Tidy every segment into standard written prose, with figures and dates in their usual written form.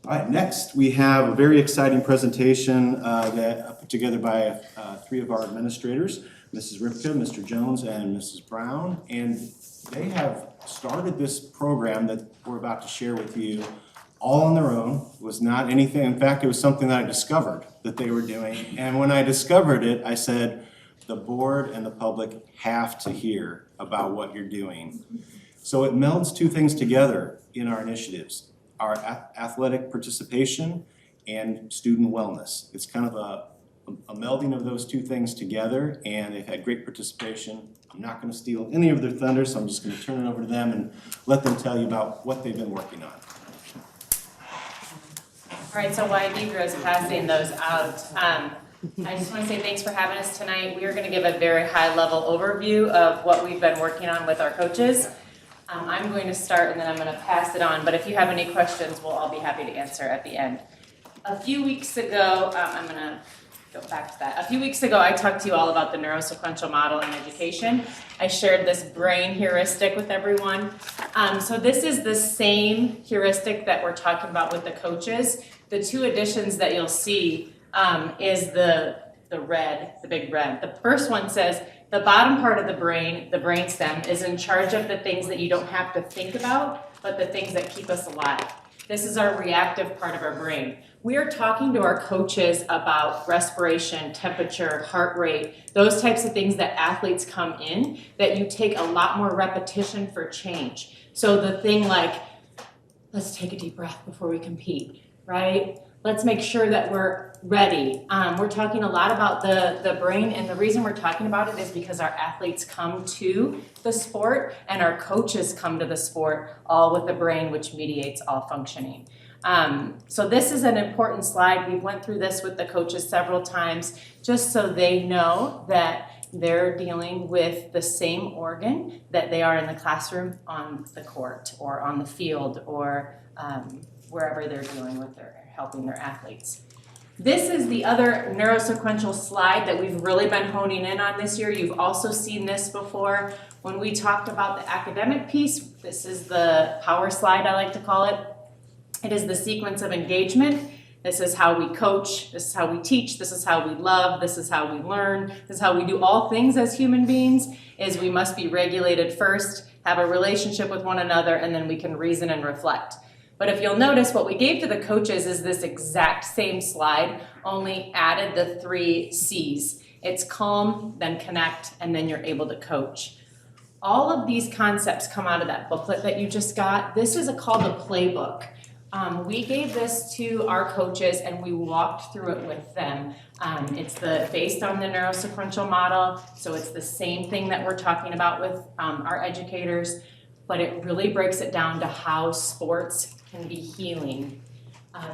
All right, next we have a very exciting presentation that put together by three of our administrators, Mrs. Ripka, Mr. Jones, and Mrs. Brown. And they have started this program that we're about to share with you all on their own. It was not anything, in fact, it was something that I discovered that they were doing. And when I discovered it, I said, the board and the public have to hear about what you're doing. So it melds two things together in our initiatives. Our athletic participation and student wellness. It's kind of a melding of those two things together, and they've had great participation. I'm not going to steal any of their thunder, so I'm just going to turn it over to them and let them tell you about what they've been working on. All right, so while Deidre is passing those out, I just want to say thanks for having us tonight. We are going to give a very high-level overview of what we've been working on with our coaches. I'm going to start and then I'm going to pass it on, but if you have any questions, we'll all be happy to answer at the end. A few weeks ago, I'm going to go back to that. A few weeks ago, I talked to you all about the neurosequential model in education. I shared this brain heuristic with everyone. So this is the same heuristic that we're talking about with the coaches. The two additions that you'll see is the red, the big red. The first one says, the bottom part of the brain stem, is in charge of the things that you don't have to think about, but the things that keep us alive. This is our reactive part of our brain. We are talking to our coaches about respiration, temperature, heart rate, those types of things that athletes come in, that you take a lot more repetition for change. So the thing like, let's take a deep breath before we compete, right? Let's make sure that we're ready. We're talking a lot about the brain, and the reason we're talking about it is because our athletes come to the sport and our coaches come to the sport all with the brain, which mediates all functioning. So this is an important slide. We went through this with the coaches several times just so they know that they're dealing with the same organ that they are in the classroom, on the court or on the field, or wherever they're dealing with helping their athletes. This is the other neurosequential slide that we've really been honing in on this year. You've also seen this before when we talked about the academic piece. This is the power slide, I like to call it. It is the sequence of engagement. This is how we coach, this is how we teach, this is how we love, this is how we learn, this is how we do all things as human beings, is we must be regulated first, have a relationship with one another, and then we can reason and reflect. But if you'll notice, what we gave to the coaches is this exact same slide, only added the 3 C's. It's calm, then connect, and then you're able to coach. All of these concepts come out of that booklet that you just got. This is called a playbook. We gave this to our coaches and we walked through it with them. It's based on the neurosequential model, so it's the same thing that we're talking about with our educators, but it really breaks it down to how sports can be healing.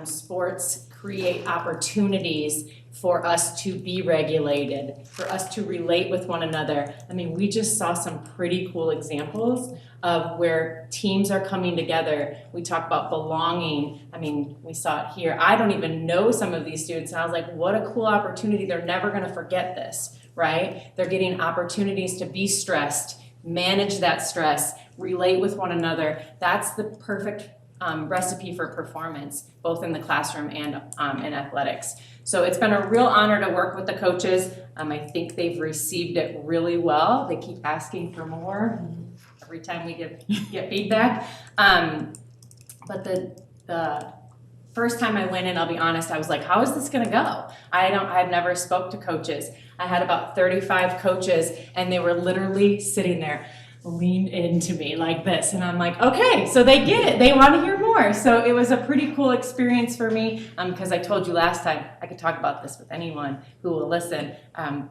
Sports create opportunities for us to be regulated, for us to relate with one another. I mean, we just saw some pretty cool examples of where teams are coming together. We talk about belonging. I mean, we saw it here. I don't even know some of these students, and I was like, what a cool opportunity. They're never gonna forget this, right? They're getting opportunities to be stressed, manage that stress, relate with one another. That's the perfect recipe for performance, both in the classroom and in athletics. So it's been a real honor to work with the coaches. I think they've received it really well. They keep asking for more every time we get feedback. But the first time I went in, I'll be honest, I was like, how is this gonna go? I've never spoke to coaches. I had about 35 coaches and they were literally sitting there, leaned into me like this, and I'm like, okay, so they get it, they want to hear more. So it was a pretty cool experience for me, because I told you last time I could talk about this with anyone who will listen,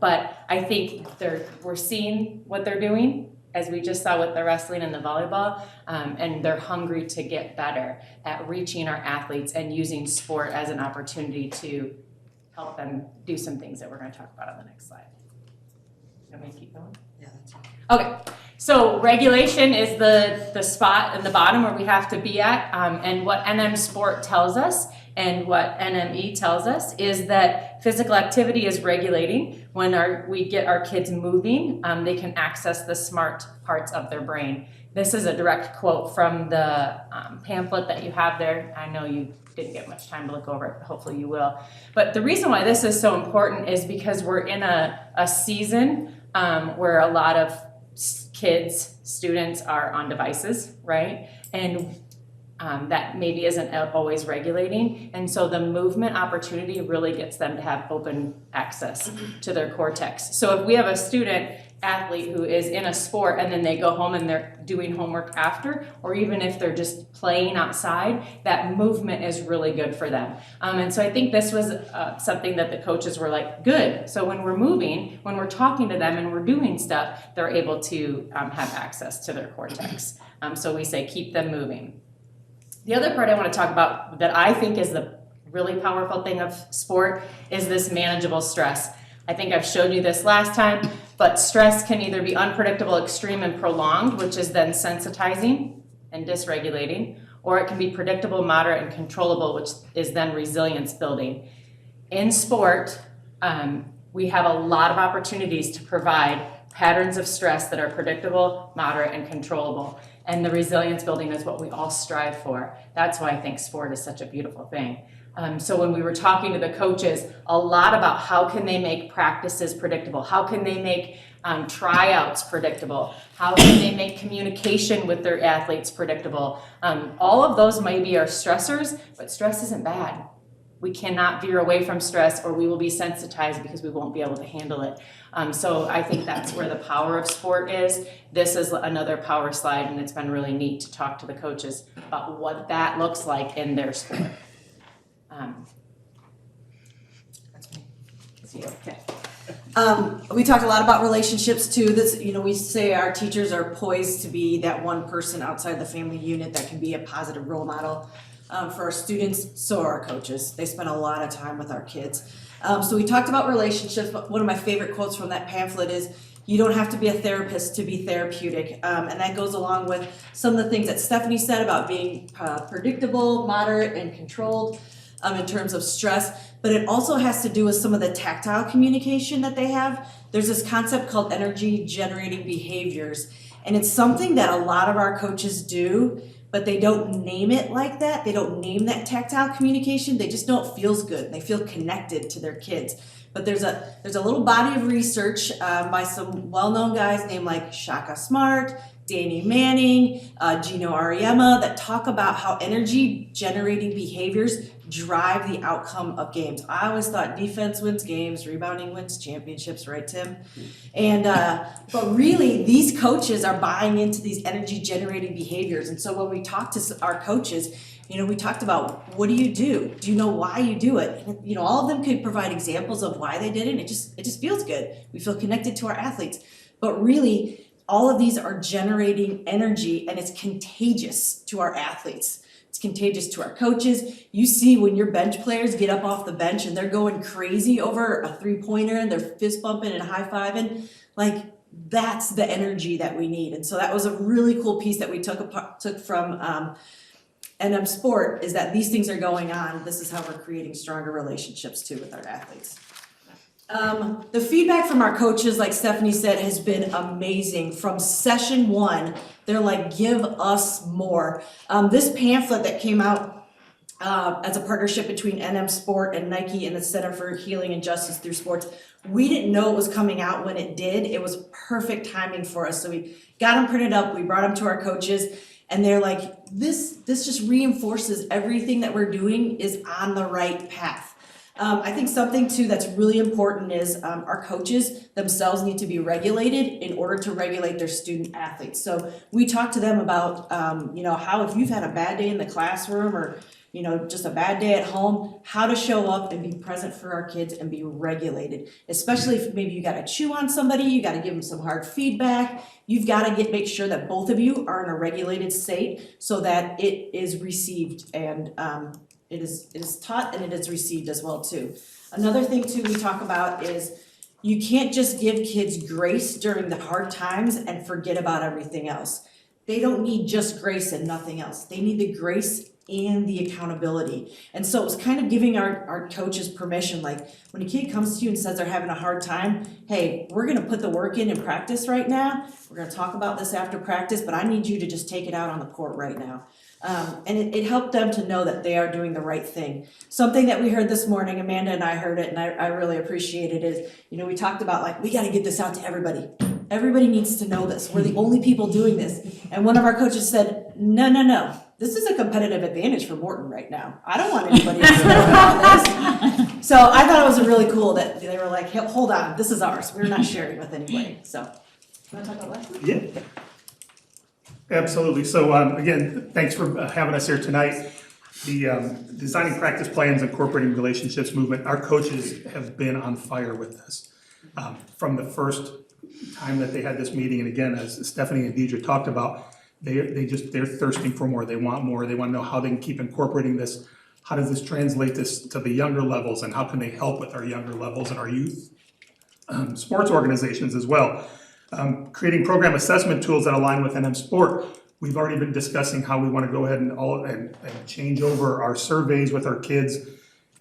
but I think we're seeing what they're doing, as we just saw with the wrestling and the volleyball, and they're hungry to get better at reaching our athletes and using sport as an opportunity to help them do some things that we're going to talk about on the next slide. You want me to keep going? Yeah, that's fine. Okay, so regulation is the spot in the bottom where we have to be at, and what NM Sport tells us and what NME tells us is that physical activity is regulating. When we get our kids moving, they can access the smart parts of their brain. This is a direct quote from the pamphlet that you have there. I know you didn't get much time to look over it, but hopefully you will. But the reason why this is so important is because we're in a season where a lot of kids, students are on devices, right? And that maybe isn't always regulating. And so the movement opportunity really gets them to have open access to their cortex. So if we have a student athlete who is in a sport and then they go home and they're doing homework after, or even if they're just playing outside, that movement is really good for them. And so I think this was something that the coaches were like, good. So when we're moving, when we're talking to them and we're doing stuff, they're able to have access to their cortex. So we say, keep them moving. The other part I want to talk about that I think is the really powerful thing of sport is this manageable stress. I think I've showed you this last time, but stress can either be unpredictable, extreme, and prolonged, which is then sensitizing and dysregulating, or it can be predictable, moderate, and controllable, which is then resilience building. In sport, we have a lot of opportunities to provide patterns of stress that are predictable, moderate, and controllable. And the resilience building is what we all strive for. That's why I think sport is such a beautiful thing. So when we were talking to the coaches, a lot about how can they make practices predictable? How can they make tryouts predictable? How can they make communication with their athletes predictable? All of those maybe are stressors, but stress isn't bad. We cannot veer away from stress or we will be sensitized because we won't be able to handle it. So I think that's where the power of sport is. This is another power slide, and it's been really neat to talk to the coaches about what that looks like in their sport. That's me. See, okay. We talked a lot about relationships too. This, we say our teachers are poised to be that one person outside the family unit that can be a positive role model for our students. So are our coaches. They spend a lot of time with our kids. So we talked about relationships, but one of my favorite quotes from that pamphlet is, you don't have to be a therapist to be therapeutic. And that goes along with some of the things that Stephanie said about being predictable, moderate, and controlled in terms of stress. But it also has to do with some of the tactile communication that they have. There's this concept called energy generating behaviors. And it's something that a lot of our coaches do, but they don't name it like that. They don't name that tactile communication. They just know it feels good. They feel connected to their kids. But there's a little body of research by some well-known guys named like Shaka Smart, Danny Manning, Gino Ariema, that talk about how energy generating behaviors drive the outcome of games. I always thought defense wins games, rebounding wins championships, right, Tim? And but really, these coaches are buying into these energy generating behaviors. And so when we talk to our coaches, we talked about, what do you do? Do you know why you do it? And, all of them could provide examples of why they did it. It just feels good. We feel connected to our athletes. But really, all of these are generating energy, and it's contagious to our athletes. It's contagious to our coaches. You see when your bench players get up off the bench and they're going crazy over a three-pointer and they're fist bumping and high-fiving, like that's the energy that we need. And so that was a really cool piece that we took from NM Sport, is that these things are going on. This is how we're creating stronger relationships too with our athletes. The feedback from our coaches, like Stephanie said, has been amazing. From session one, they're like, give us more. This pamphlet that came out as a partnership between NM Sport and Nike and the Center for Healing and Justice Through Sports, we didn't know it was coming out when it did. It was perfect timing for us. So we got them printed up, we brought them to our coaches, and they're like, this just reinforces everything that we're doing is on the right path. I think something too that's really important is our coaches themselves need to be regulated in order to regulate their student athletes. So we talk to them about, how if you've had a bad day in the classroom or, just a bad day at home, how to show up and be present for our kids and be regulated. Especially if maybe you got to chew on somebody, you got to give them some hard feedback. You've got to make sure that both of you are in a regulated state so that it is received and it is taught and it is received as well too. Another thing too we talk about is you can't just give kids grace during the hard times and forget about everything else. They don't need just grace and nothing else. They need the grace and the accountability. And so it was kind of giving our coaches permission, like when a kid comes to you and says they're having a hard time, hey, we're gonna put the work in practice right now. We're gonna talk about this after practice, but I need you to just take it out on the court right now. And it helped them to know that they are doing the right thing. Something that we heard this morning, Amanda and I heard it, and I really appreciate it, is, we talked about like, we gotta get this out to everybody. Everybody needs to know this. We're the only people doing this. And one of our coaches said, no. This is a competitive advantage for Morton right now. I don't want anybody else to know about this. So I thought it was really cool that they were like, hey, hold on, this is ours. We're not sharing with anybody. So, you want to talk about last week? Yeah. Absolutely. So again, thanks for having us here tonight. The designing practice plans, incorporating relationships movement, our coaches have been on fire with this. From the first time that they had this meeting, and again, as Stephanie and Deidre talked about, they're thirsting for more. They want more. They want to know how they can keep incorporating this. How does this translate this to the younger levels, and how can they help with our younger levels and our youth? Sports organizations as well. Creating program assessment tools that align with NM Sport. We've already been discussing how we want to go ahead and change over our surveys with our kids.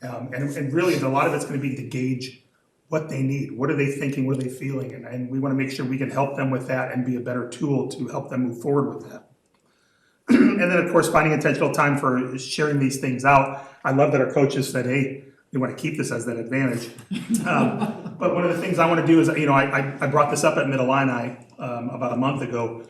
And really, a lot of it's going to be to gauge what they need. What are they thinking? What are they feeling? And we want to make sure we can help them with that and be a better tool to help them move forward with that. And then, of course, finding intentional time for sharing these things out. I love that our coaches said, hey, we want to keep this as that advantage. But one of the things I want to do is, I brought this up at Mid-Illini about a month ago,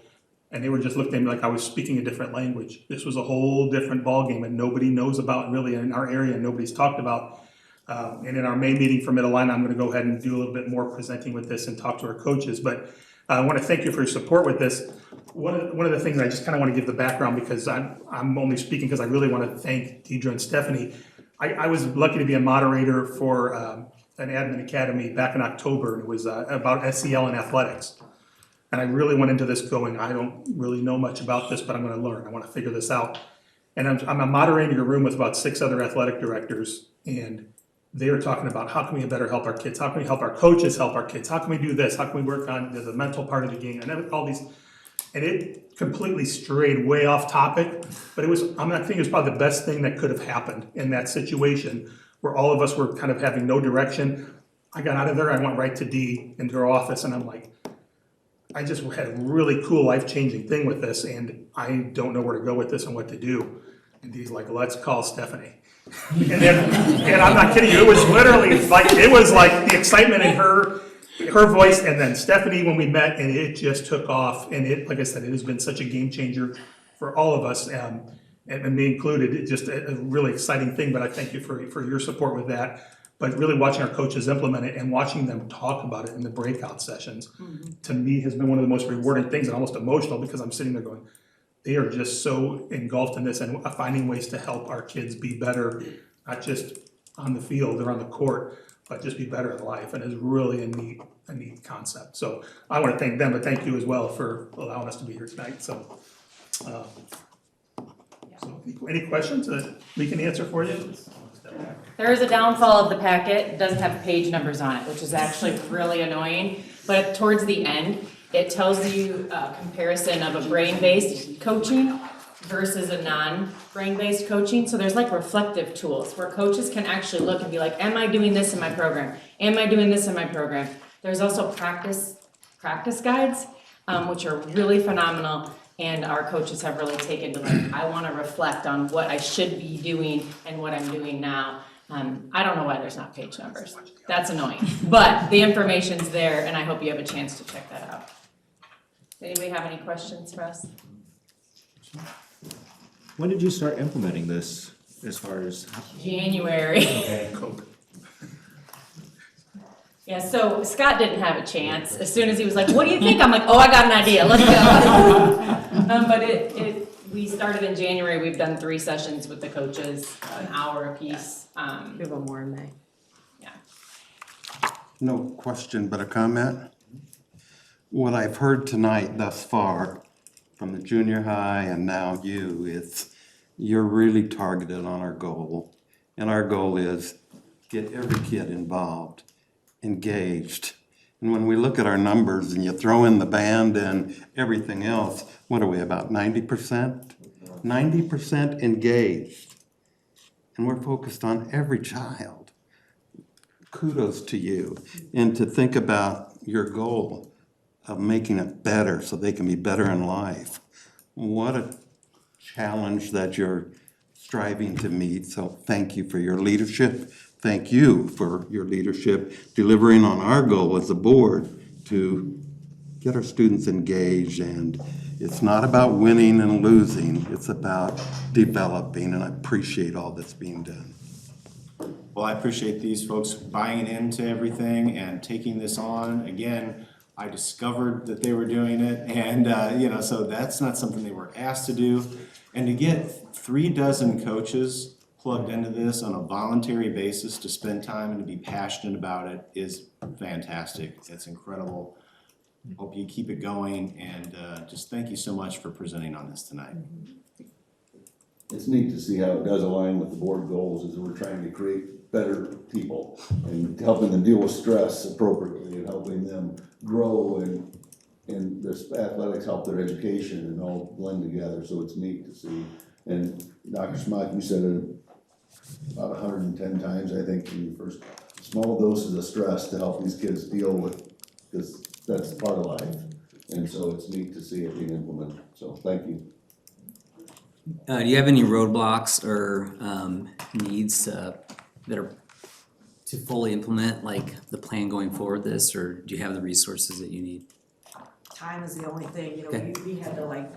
and they were just looking at me like I was speaking a different language. This was a whole different ballgame, and nobody knows about really in our area, and nobody's talked about. And in our May meeting for Mid-Illini, I'm going to go ahead and do a little bit more presenting with this and talk to our coaches. But I want to thank you for your support with this. One of the things I just kind of want to give the background, because I'm only speaking because I really want to thank Deidre and Stephanie. I was lucky to be a moderator for an admin academy back in October, and it was about SEL and athletics. And I really went into this going, I don't really know much about this, but I'm going to learn. I want to figure this out. And I'm moderating a room with about 6 other athletic directors, and they are talking about how can we better help our kids? How can we help our coaches help our kids? How can we do this? How can we work on the mental part of the game? And all these, and it completely strayed way off topic, but I think it was probably the best thing that could have happened in that situation where all of us were kind of having no direction. I got out of there, I went right to Dee into her office, and I'm like, I just had a really cool life-changing thing with this, and I don't know where to go with this and what to do. And Dee's like, let's call Stephanie. and I'm not kidding you, it was literally like, the excitement in her voice, and then Stephanie when we met, and it just took off. And it, like I said, it has been such a game changer for all of us, and me included. It's just a really exciting thing, but I thank you for your support with that. But really watching our coaches implement it and watching them talk about it in the breakout sessions, to me has been one of the most rewarding things, and almost emotional, because I'm sitting there going, they are just so engulfed in this and finding ways to help our kids be better, not just on the field or on the court, but just be better in life. And it's really a neat concept. So I want to thank them, but thank you as well for allowing us to be here tonight. So any questions that we can answer for you? There is a downfall of the packet. It doesn't have page numbers on it, which is actually really annoying. But towards the end, it tells you a comparison of a brain-based coaching versus a non-brain-based coaching. So there's like reflective tools where coaches can actually look and be like, am I doing this in my program? Am I doing this in my program? There's also practice guides, which are really phenomenal. And our coaches have really taken to like, I want to reflect on what I should be doing and what I'm doing now. I don't know why there's not page numbers. That's annoying. But the information's there, and I hope you have a chance to check that out. Anybody have any questions for us? When did you start implementing this as far as? January. Yeah, so Scott didn't have a chance. As soon as he was like, what do you think? I'm like, oh, I got an idea, let's go. But we started in January. We've done 3 sessions with the coaches, an hour apiece. We have one more in May. Yeah. No question, but a comment. What I've heard tonight thus far from the junior high and now you is you're really targeted on our goal. And our goal is get every kid involved, engaged. And when we look at our numbers and you throw in the band and everything else, what are we, about 90%? 90% engaged. And we're focused on every child. Kudos to you. And to think about your goal of making it better so they can be better in life. What a challenge that you're striving to meet. So thank you for your leadership. Thank you for your leadership, delivering on our goal as a board to get our students engaged. And it's not about winning and losing, it's about developing, and I appreciate all that's being done. Well, I appreciate these folks buying into everything and taking this on. Again, I discovered that they were doing it, and so that's not something they were asked to do. And to get 36 coaches plugged into this on a voluntary basis to spend time and to be passionate about it is fantastic. It's incredible. Hope you keep it going, and just thank you so much for presenting on this tonight. It's neat to see how it does align with the board goals as we're trying to create better people and helping them deal with stress appropriately and helping them grow and their athletics help their education and all blend together. So it's neat to see. And Dr. Smock, you said it about 110 times, I think, in your first small doses of stress to help these kids deal with, because that's part of life. And so it's neat to see it being implemented. So thank you. Do you have any roadblocks or needs that are to fully implement like the plan going forward this, or do you have the resources that you need? Time is the only thing, Okay. we had to like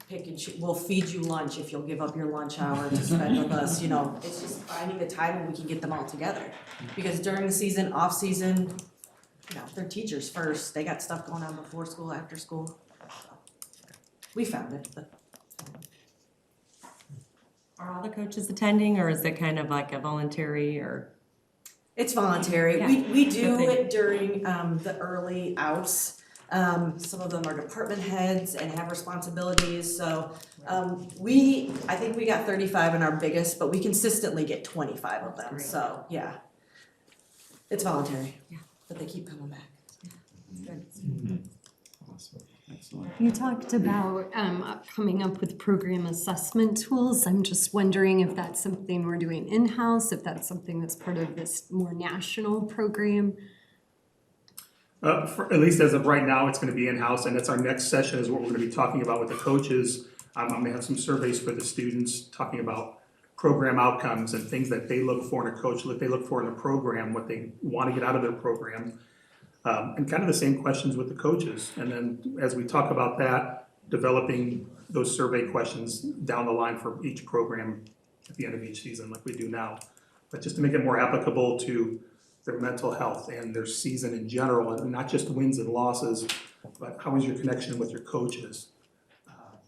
pick and choose, we'll feed you lunch if you'll give up your lunch hour to spend with us, it's just finding the time when we can get them all together. Because during the season, off season, they're teachers first, they got stuff going on before school, after school. We found it, but. Are all the coaches attending, or is it kind of like a voluntary or? It's voluntary. Yeah. We do Good thing. it during the early outs. Some of them are department heads and have responsibilities, so I think we got 35 in our biggest, but we consistently get 25 of them, Great. so yeah. It's voluntary, Yeah. but they keep coming back. Excellent. You talked about coming up with program assessment tools. I'm just wondering if that's something we're doing in-house, if that's something that's part of this more national program. At least as of right now, it's gonna be in-house, and that's our next session is what we're gonna be talking about with the coaches. I'm gonna have some surveys for the students, talking about program outcomes and things that they look for in a coach, what they look for in a program, what they wanna get out of their program. And kind of the same questions with the coaches. And then as we talk about that, developing those survey questions down the line for each program at the end of each season like we do now. But just to make it more applicable to their mental health and their season in general, and not just wins and losses, but how is your connection with your coaches?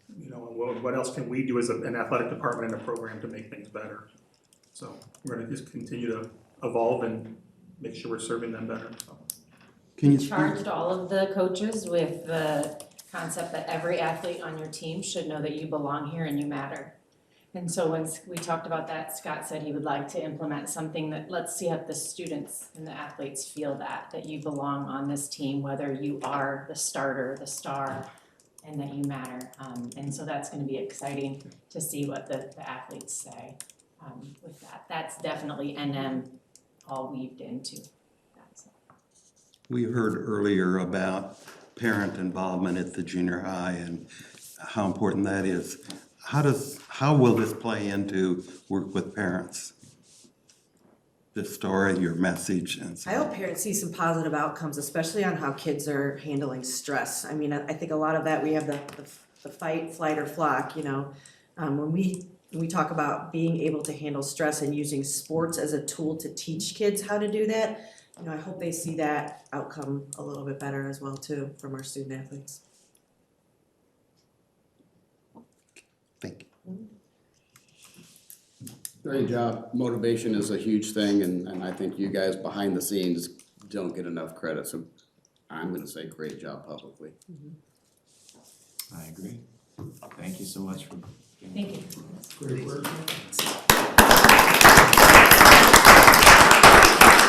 And what else can we do as an athletic department and a program to make things better? So we're gonna just continue to evolve and make sure we're serving them better, so. Can you Charged all of the coaches with the concept that every athlete on your team should know that you belong here and you matter. And so when we talked about that, Scott said he would like to implement something that, let's see if the students and the athletes feel that you belong on this team, whether you are the starter, the star, and that you matter. And so that's gonna be exciting to see what the athletes say with that. That's definitely NM all weaved into that. So. We heard earlier about parent involvement at the junior high and how important that is. How will this play into work with parents? This story, your message, and so I hope parents see some positive outcomes, especially on how kids are handling stress. I mean, I think a lot of that, we have the fight, flight, or flock, when we talk about being able to handle stress and using sports as a tool to teach kids how to do that, I hope they see that outcome a little bit better as well too from our student athletes. thank you. Great job. Motivation is a huge thing, and I think you guys behind the scenes don't get enough credit, so I'm gonna say great job publicly. I agree. Thank you so much for. Thank you. Great work.